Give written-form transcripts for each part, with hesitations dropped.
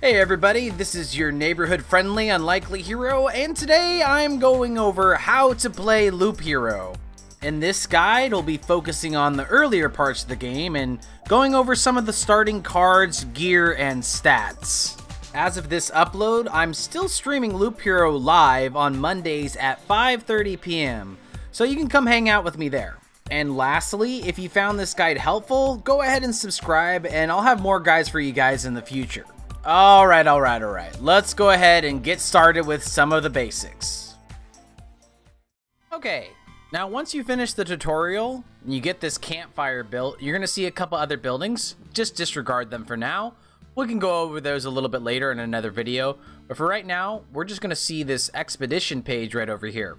Hey everybody, this is your neighborhood friendly unlikely hero, and today I'm going over how to play Loop Hero. In this guide, we'll be focusing on the earlier parts of the game and going over some of the starting cards, gear, and stats. As of this upload, I'm still streaming Loop Hero live on Mondays at 5:30 p.m., so you can come hang out with me there. And lastly, if you found this guide helpful, go ahead and subscribe, and I'll have more guides for you guys in the future. Alright, let's go ahead and get started with some of the basics. Okay, now once you finish the tutorial and you get this campfire built, you're going to see a couple other buildings. Just disregard them for now. We can go over those a little bit later in another video, but for right now, we're just going to see this expedition page right over here.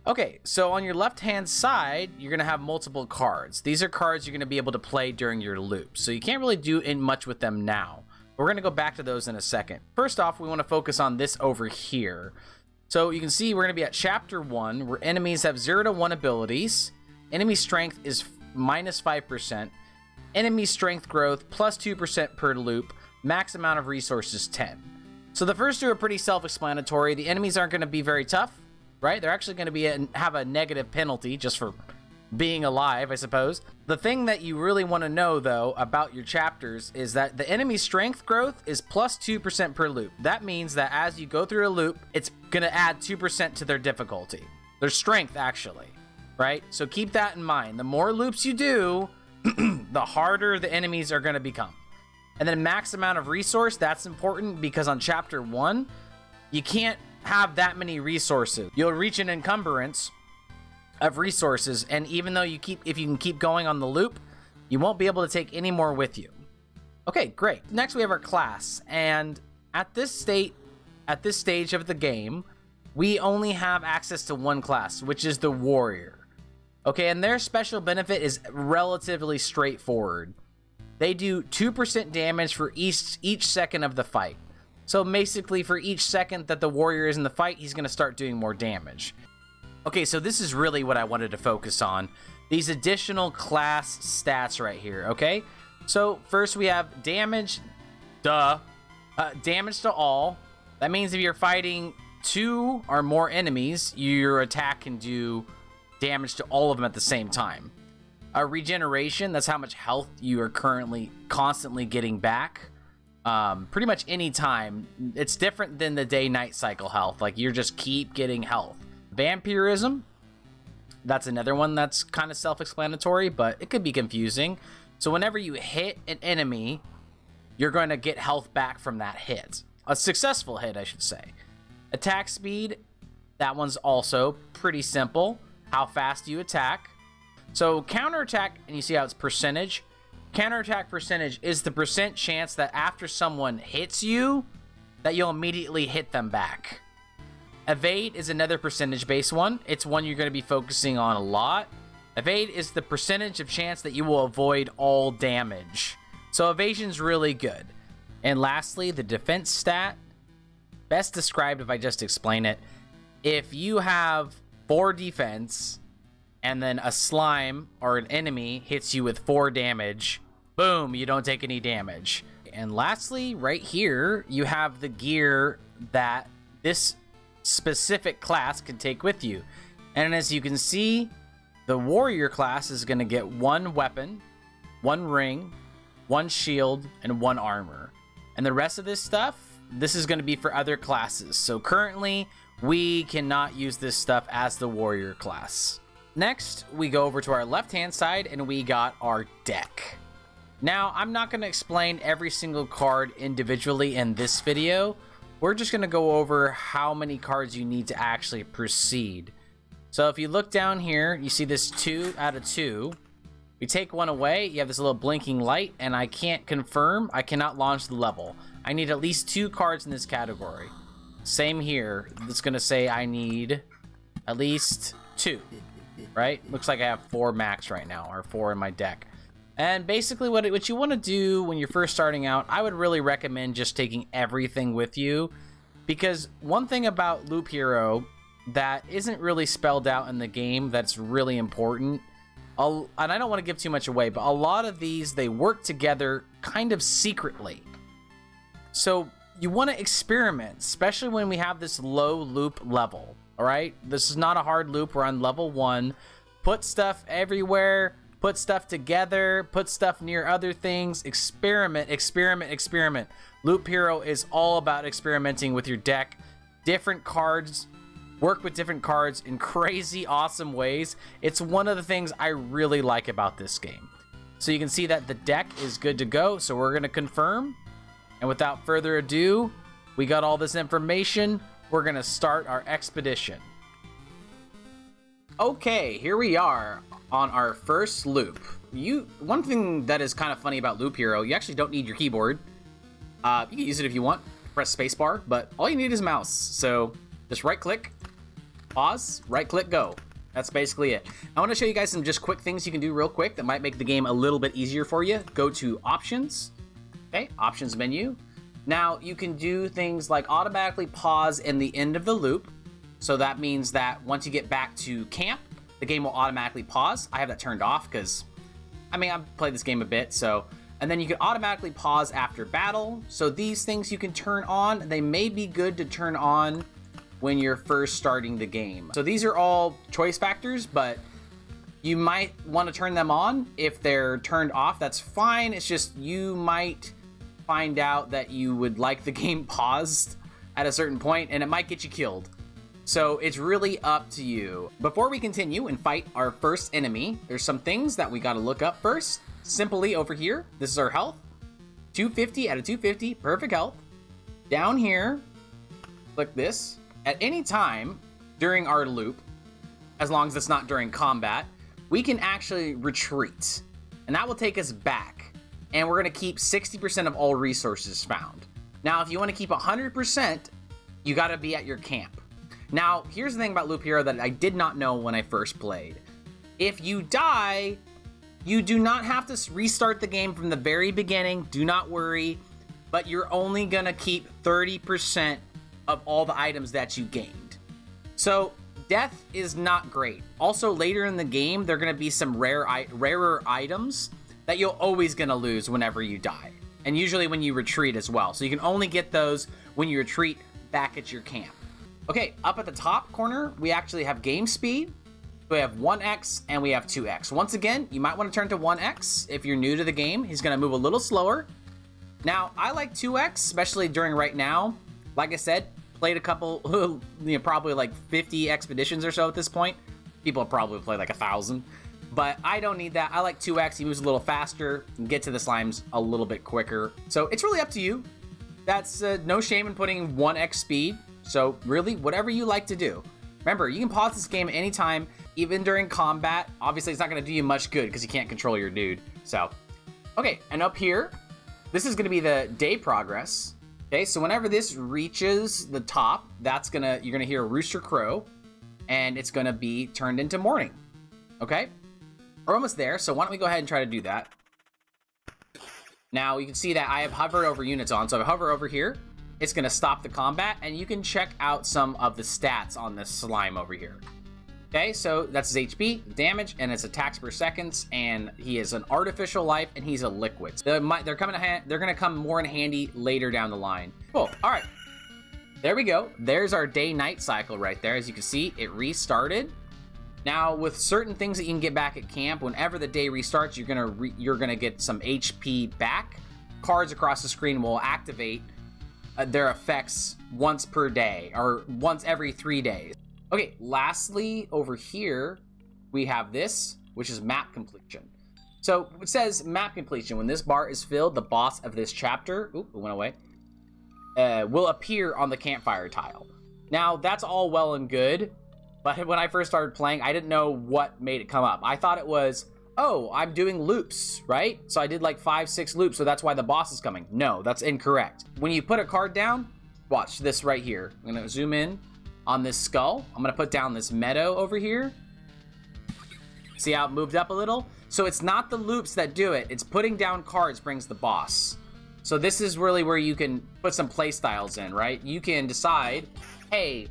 Okay, so on your left hand side, you're going to have multiple cards. These are cards you're going to be able to play during your loop, so you can't really do much with them now. We're going to go back to those in a second. First off, we want to focus on this over here. So you can see we're going to be at Chapter 1, where enemies have 0 to 1 abilities. Enemy strength is -5%. Enemy strength growth plus 2% per loop. Max amount of resources 10. So the first two are pretty self-explanatory. The enemies aren't going to be very tough, right? They're actually going to have a negative penalty just for being alive, I suppose. The thing that you really want to know, though, about your chapters is that the enemy strength growth is plus 2% per loop. That means that as you go through a loop, it's going to add 2% to their difficulty. Their strength, actually, right? So keep that in mind. The more loops you do, the harder the enemies are going to become. And then max amount of resource, that's important because on Chapter 1, you can't have that many resources. You'll reach an encumbrance of resources, and even though if you can keep going on the loop, you won't be able to take any more with you. Okay, great. Next we have our class, and at this stage of the game, we only have access to one class, which is the warrior. Okay, and their special benefit is relatively straightforward. They do 2% damage for each second of the fight. So basically, for each second that the warrior is in the fight, he's going to start doing more damage. Okay, so this is really what I wanted to focus on. These additional class stats right here, okay? So first we have damage, damage to all. That means if you're fighting 2 or more enemies, your attack can do damage to all of them at the same time. Regeneration, that's how much health you are constantly getting back. Pretty much any time. It's different than the day-night cycle health. Like, you just keep getting health. Vampirism, that's another one that's kind of self-explanatory, but it could be confusing. So whenever you hit an enemy, you're going to get health back from that hit. A successful hit, I should say. Attack speed, that one's also pretty simple. How fast you attack. So counterattack, and you see how it's percentage. Counterattack percentage is the percent chance that after someone hits you, that you'll immediately hit them back. Evade is another percentage-based one. It's one you're going to be focusing on a lot. Evade is the percentage of chance that you will avoid all damage. So evasion's really good. And lastly, the defense stat. Best described if I just explain it. If you have 4 defense, and then a slime or an enemy hits you with 4 damage, boom, you don't take any damage. And lastly, right here, you have the gear that this specific class can take with you. And as you can see, the warrior class is going to get 1 weapon, 1 ring, 1 shield, and 1 armor. And the rest of this stuff, this is going to be for other classes. So currently, we cannot use this stuff as the warrior class. Next, we go over to our left-hand side, and we got our deck. Now, I'm not going to explain every single card individually in this video. We're just going to go over how many cards you need to actually proceed. So if you look down here, you see this 2 out of 2. We take 1 away, you have this little blinking light, and I can't confirm, I cannot launch the level. I need at least 2 cards in this category. Same here, it's going to say I need at least 2, right? Looks like I have 4 max right now, or 4 in my deck. And basically what you want to do when you're first starting out, I would really recommend just taking everything with you. Because one thing about Loop Hero that isn't really spelled out in the game that's really important, and I don't want to give too much away, but a lot of these, they work together kind of secretly. So you want to experiment, especially when we have this low loop level. All right, this is not a hard loop. We're on level 1. Put stuff everywhere, put stuff together, put stuff near other things. Experiment, experiment, experiment. Loop Hero is all about experimenting with your deck. Different cards, work with different cards in crazy awesome ways. It's one of the things I really like about this game. So you can see that the deck is good to go. So we're going to confirm. And without further ado, we got all this information. We're going to start our expedition. Okay, here we are on our first loop. One thing that is kind of funny about Loop Hero, you actually don't need your keyboard. You can use it if you want. Press spacebar, but all you need is mouse. So just right click, pause, right click, go. That's basically it. I want to show you guys some just quick things you can do real quick that might make the game a little bit easier for you. Go to options. Okay, options menu. Now you can do things like automatically pause in the end of the loop. So that means that once you get back to camp, the game will automatically pause. I have that turned off because, I mean, I've played this game a bit, so. And then you can automatically pause after battle. So these things you can turn on. They may be good to turn on when you're first starting the game. So these are all choice factors, but you might want to turn them on. If they're turned off, that's fine. It's just you might find out that you would like the game paused at a certain point and it might get you killed. So it's really up to you. Before we continue and fight our first enemy, there's some things that we got to look up first. Simply over here, this is our health. 250 out of 250, perfect health. Down here, click this. At any time during our loop, as long as it's not during combat, we can actually retreat. And that will take us back. And we're going to keep 60% of all resources found. Now, if you want to keep 100%, you got to be at your camp. Now, here's the thing about Loop Hero that I did not know when I first played. If you die, you do not have to restart the game from the very beginning. Do not worry. But you're only going to keep 30% of all the items that you gained. So, death is not great. Also, later in the game, there are going to be some rarer items that you're always going to lose whenever you die. And usually when you retreat as well. So you can only get those when you retreat back at your camp. Okay, up at the top corner, we actually have game speed. We have 1x and we have 2x. Once again, you might want to turn to 1x if you're new to the game. He's going to move a little slower. Now, I like 2x, especially during right now. Like I said, played a couple, probably like 50 expeditions or so at this point. People have probably played like 1,000. But I don't need that. I like 2x. He moves a little faster and get to the slimes a little bit quicker. So it's really up to you. That's no shame in putting 1x speed. So really, whatever you like to do. Remember, you can pause this game anytime, even during combat. Obviously, it's not going to do you much good because you can't control your dude. So, okay, and up here, this is going to be the day progress. Okay, so whenever this reaches the top, you're going to hear a rooster crow, and it's going to be turned into morning. Okay, we're almost there, so why don't we go ahead and try to do that. Now, you can see that I have hovered over units on, so if I hover over here, it's going to stop the combat, and you can check out some of the stats on this slime over here. Okay, so that's his HP, damage, and his attacks per seconds, and he is an artificial life, and he's a liquid. They're going to come more in handy later down the line. Cool. All right. There we go. There's our day-night cycle right there. As you can see, it restarted. Now, with certain things that you can get back at camp, whenever the day restarts, you're gonna get some HP back. Cards across the screen will activate their effects once per day, or once every 3 days. Okay, lastly, over here, we have this, which is map completion. So it says map completion. When this bar is filled, the boss of this chapter, oop, it went away, will appear on the campfire tile. Now, that's all well and good, but when I first started playing, I didn't know what made it come up. I thought it was, oh, I'm doing loops, right? So I did like 5, 6 loops, so that's why the boss is coming. No, that's incorrect. When you put a card down, watch this right here. I'm gonna zoom in on this skull. I'm gonna put down this meadow over here. See how it moved up a little? So it's not the loops that do it. It's putting down cards brings the boss. So this is really where you can put some play styles in, right? You can decide, hey,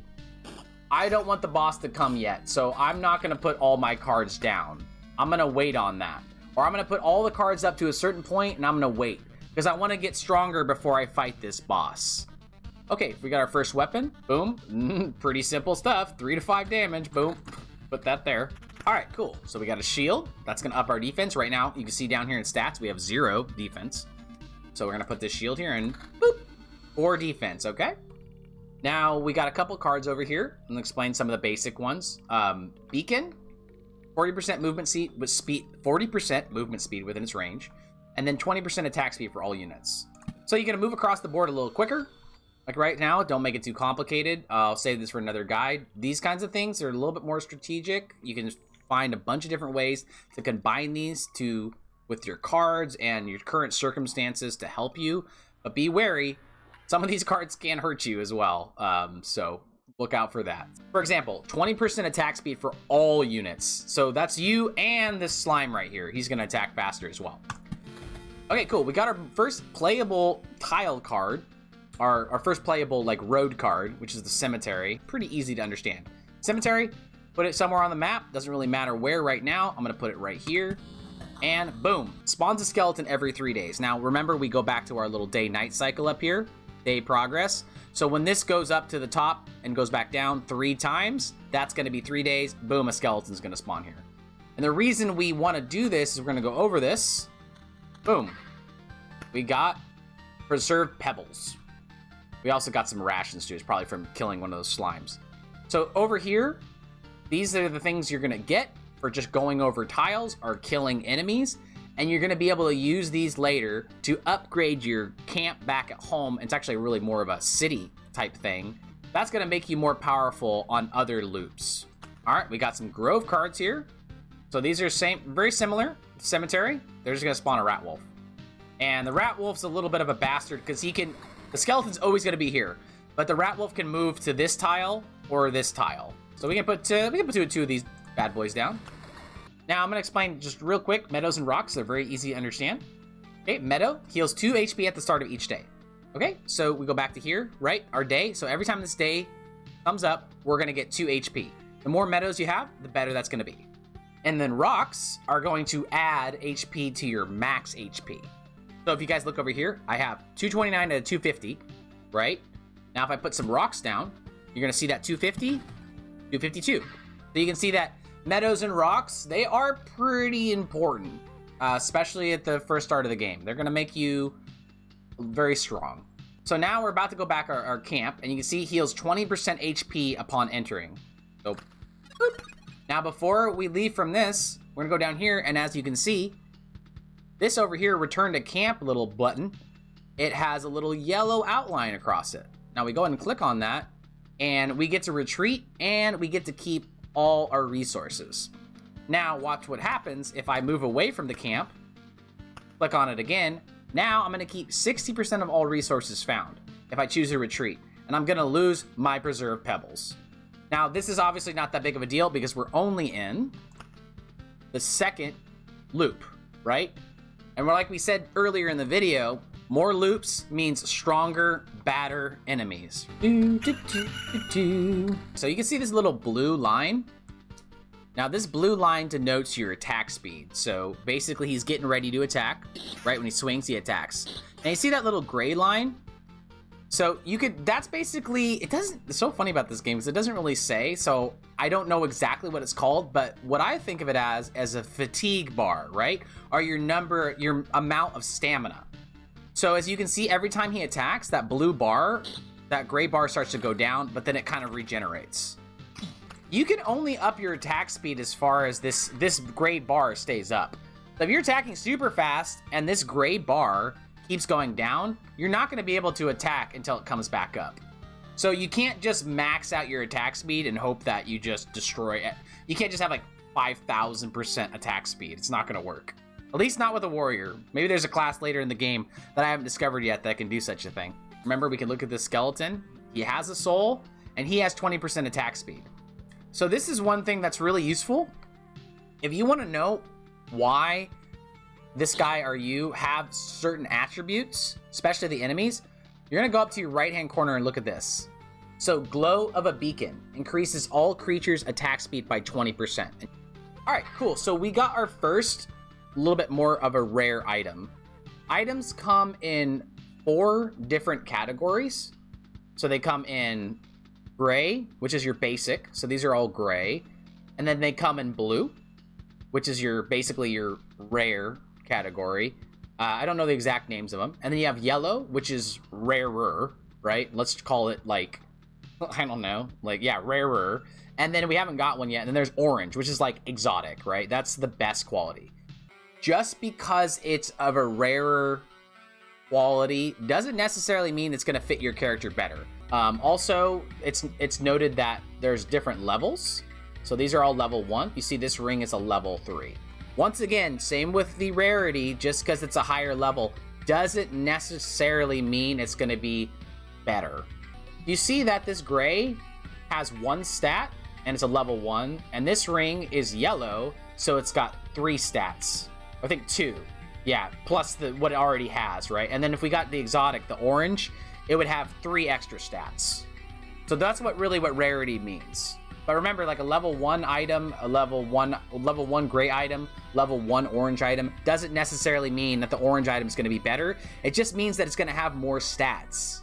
I don't want the boss to come yet, so I'm not gonna put all my cards down. I'm gonna wait on that. Or I'm gonna put all the cards up to a certain point and I'm gonna wait. because I want to get stronger before I fight this boss. Okay, we got our first weapon. Boom. Pretty simple stuff. 3 to 5 damage. Boom. Put that there. All right, cool. So we got a shield. That's going to up our defense. Right now, you can see down here in stats, we have 0 defense. So we're going to put this shield here and boop, 4 defense, okay? Now, we got a couple cards over here. I'm going to explain some of the basic ones. Beacon, 40% movement speed, 40% movement speed within its range, and then 20% attack speed for all units. So you're going to move across the board a little quicker. Like right now, don't make it too complicated. I'll save this for another guide. These kinds of things are a little bit more strategic. You can find a bunch of different ways to combine these with your cards and your current circumstances to help you. But be wary, some of these cards can hurt you as well. So look out for that. For example, 20% attack speed for all units. So that's you and this slime right here. He's going to attack faster as well. Okay, cool. We got our first playable tile card. Our first playable like road card, which is the cemetery. Pretty easy to understand. Cemetery, put it somewhere on the map. Doesn't really matter where right now. I'm gonna put it right here. And boom, spawns a skeleton every 3 days. Now remember, we go back to our little day-night cycle up here, day progress. So when this goes up to the top and goes back down 3 times, that's gonna be 3 days. Boom, a skeleton's gonna spawn here. And the reason we wanna do this is we're gonna go over this. Boom. We got preserved pebbles. We also got some rations too. It's probably from killing one of those slimes. So over here, these are the things you're gonna get for just going over tiles or killing enemies. And you're gonna be able to use these later to upgrade your camp back at home. It's actually really more of a city type thing. That's gonna make you more powerful on other loops. All right, we got some grove cards here. So these are very similar. Cemetery, they're just gonna spawn a rat wolf. And the rat wolf's a little bit of a bastard because the skeleton's always going to be here, but the rat wolf can move to this tile or this tile. So we can put two of these bad boys down. Now I'm going to explain just real quick. Meadows and rocks are very easy to understand. Okay, meadow heals 2 HP at the start of each day. Okay, so we go back to here, right? Our day. So every time this day comes up, we're going to get 2 HP. The more meadows you have, the better that's going to be. And then rocks are going to add HP to your max HP. So if you guys look over here, I have 229 to 250, right? Now if I put some rocks down, you're gonna see that 250, 252. So you can see that meadows and rocks, they are pretty important, especially at the first start of the game. They're gonna make you very strong. So now we're about to go back our camp, and you can see heals 20% HP upon entering. So, boop. Now before we leave from this, we're gonna go down here, and as you can see, this over here, return to camp little button, it has a little yellow outline across it. Now we go ahead and click on that, and we get to retreat, and we get to keep all our resources. Now watch what happens if I move away from the camp, click on it again. Now I'm gonna keep 60% of all resources found if I choose to retreat, and I'm gonna lose my preserved pebbles. Now this is obviously not that big of a deal because we're only in the second loop, right? And like we said earlier in the video, more loops means stronger, badder enemies. So you can see this little blue line. Now this blue line denotes your attack speed. So basically he's getting ready to attack. Right when he swings, he attacks. And you see that little gray line? So that's basically, it's so funny about this game because it doesn't really say, so I don't know exactly what it's called, but what I think of it as a fatigue bar, right? Or your amount of stamina. So as you can see, every time he attacks, that blue bar, that gray bar starts to go down, but then it kind of regenerates. You can only up your attack speed as far as this gray bar stays up. So if you're attacking super fast and this gray bar keeps going down, you're not going to be able to attack until it comes back up. So you can't just max out your attack speed and hope that you just destroy it. You can't just have like 5,000% attack speed. It's not going to work. At least not with a warrior. Maybe there's a class later in the game that I haven't discovered yet that can do such a thing. Remember, we can look at this skeleton. He has a soul and he has 20% attack speed. So this is one thing that's really useful. If you want to know why this guy or you have certain attributes, especially the enemies, you're gonna go up to your right hand corner and look at this. So glow of a beacon increases all creatures attack speed by 20%. All right, cool. So we got our first little bit more of a rare item. items come in 4 different categories. So they come in gray, which is your basic. So these are all gray. And then they come in blue, which is basically your rare category. I don't know the exact names of them. And then you have yellow, which is rarer, right? Let's call it like, I don't know, like, yeah, rarer. And then we haven't got one yet. And then there's orange, which is like exotic, right? That's the best quality. Just because it's of a rarer quality doesn't necessarily mean it's going to fit your character better. Also, it's noted that there's different levels. So these are all level 1. You see this ring is a level 3. Once again, same with the rarity, just because it's a higher level doesn't necessarily mean it's going to be better. You see that this gray has 1 stat and it's a level 1, and this ring is yellow, so it's got 3 stats. I think 2. Yeah, plus what it already has, right? And then if we got the exotic, the orange, it would have 3 extra stats. So that's what rarity means. But remember, like a level 1 item, a level 1 gray item, level 1 orange item doesn't necessarily mean that the orange item is going to be better. It just means that it's going to have more stats.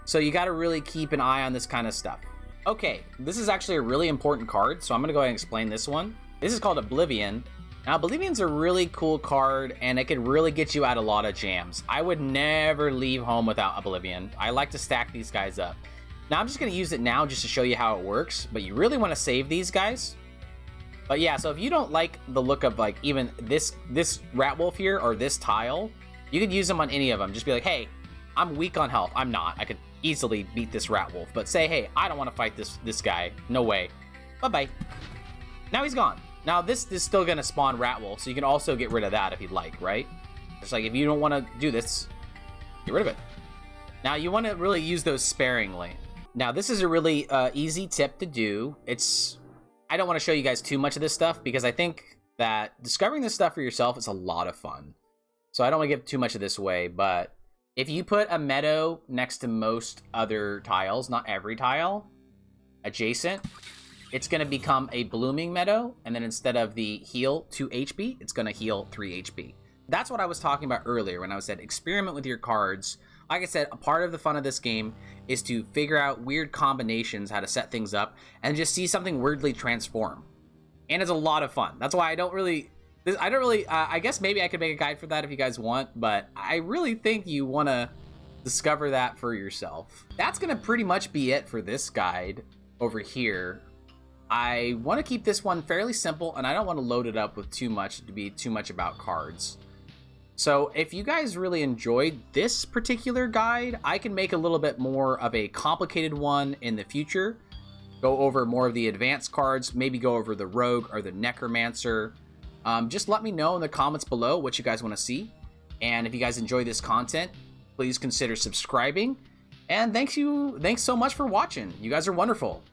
So you got to really keep an eye on this kind of stuff. Okay, this is actually a really important card, so I'm going to go ahead and explain this one. This is called Oblivion. Now, Oblivion's a really cool card, and it can really get you out a lot of jams. I would never leave home without Oblivion. I like to stack these guys up. Now, I'm just going to use it now just to show you how it works, but you really want to save these guys. But yeah, so if you don't like the look of like even this rat wolf here or this tile, you could use them on any of them. Just be like, hey, I'm weak on health. I'm not. I could easily beat this rat wolf. But say, hey, I don't want to fight this guy. No way. Bye-bye. Now he's gone. Now this is still going to spawn rat wolf, so you can also get rid of that if you'd like, right? Just like if you don't want to do this, get rid of it. Now you want to really use those sparingly. Now this is a really easy tip to do. I don't want to show you guys too much of this stuff because I think that discovering this stuff for yourself is a lot of fun. So I don't want to give too much of this away, but if you put a meadow next to most other tiles, not every tile, adjacent, it's going to become a blooming meadow, and then instead of the heal 2 HP, it's going to heal 3 HP. That's what I was talking about earlier when I said experiment with your cards. Like I said, a part of the fun of this game is to figure out weird combinations, how to set things up, and just see something weirdly transform. And it's a lot of fun. That's why I don't really, I guess maybe I could make a guide for that if you guys want, but I really think you want to discover that for yourself. That's going to pretty much be it for this guide over here. I want to keep this one fairly simple, and I don't want to load it up with too much to be too much about cards. So if you guys really enjoyed this particular guide, I can make a little bit more of a complicated one in the future. Go over more of the advanced cards, maybe go over the rogue or the necromancer. Just let me know in the comments below what you guys want to see. And if you guys enjoy this content, please consider subscribing. And thanks so much for watching. You guys are wonderful.